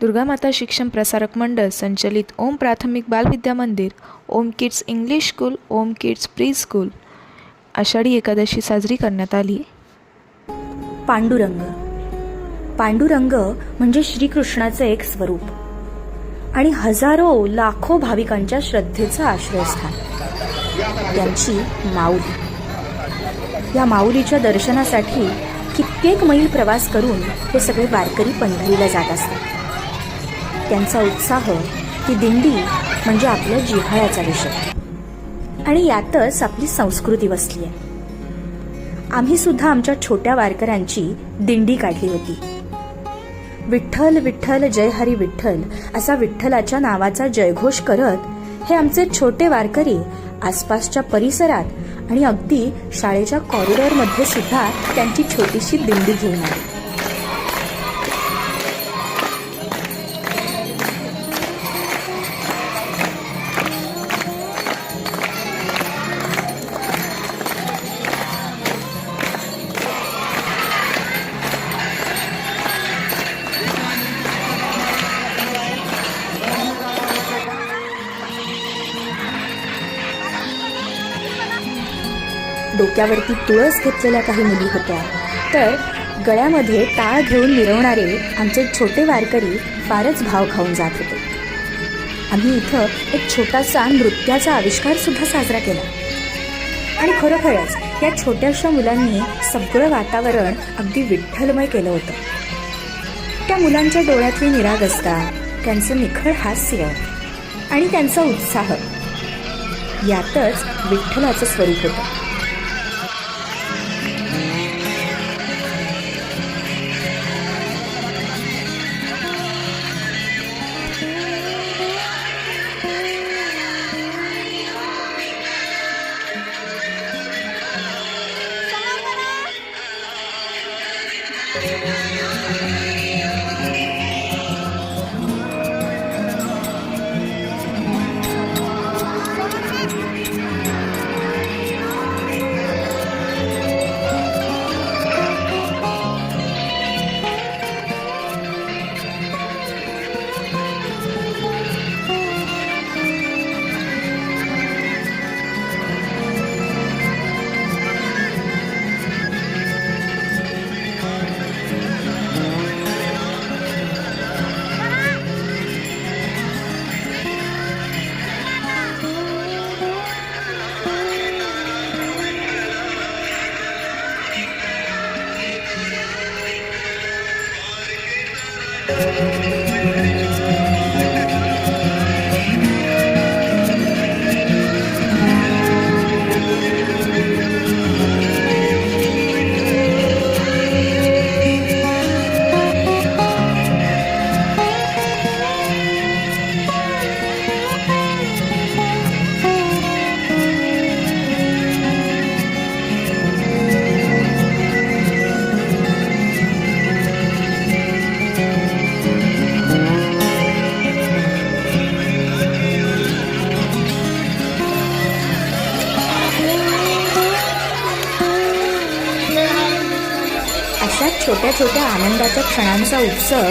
दुर्गामाता शिक्षण प्रसारक मंडळ संचलित ओम Prathamik Balvidya Mandir, Om kids English school, Om kids pre school Ashadhi Ekadashi साजरी करण्यात आली. पांडुरंग. पांडुरंग म्हणजे श्रीकृष्णाचे एक स्वरूप आणि हजारो लाखो भाविकांच्या श्रद्धेचं आश्रयस्थान. त्यांची माऊली. या माऊलीच्या दर्शनासाठी कित्येक मैल प्रवास करून हे सगळे वारकरी पंढरीला जात असतात. त्यांचा उत्साह, ती दिंडी म्हणजे आपल्या जिव्हाळ्याचा विषय आणि यातच आपली संस्कृती बसली आहे. आम्ही सुद्धा आमच्या छोट्या वारकऱ्यांची दिंडी काढली होती. विठ्ठल विठ्ठल जय हरी विठ्ठल असा विठ्ठलाच्या नावाचा जयघोष करत हे आमचे छोटे वारकरी आसपासच्या परिसरात आणि अगदी शाळेच्या कॉरिडॉरमध्ये सुद्धा त्यांची छोटीशी दिंडी घेऊन आली. डोक्यावरती तुळस घेतलेल्या काही मुली होत्या, तर गळ्यामध्ये टाळ घेऊन मिरवणारे आमचे छोटे वारकरी फारच भाव खाऊन जात होते. आम्ही इथं एक छोटासा नृत्याचा आविष्कार सुद्धा साजरा केला आणि खरोखरच या छोट्याशा मुलांनी सगळं वातावरण अगदी विठ्ठलमय केलं होतं. त्या मुलांच्या डोळ्यातली निरागसता, त्यांचं निखळ हास्य आणि त्यांचा उत्साह यातच विठ्ठलाचं स्वरूप होतं. अशा छोट्या छोट्या आनंदाच्या क्षणांचा उत्सव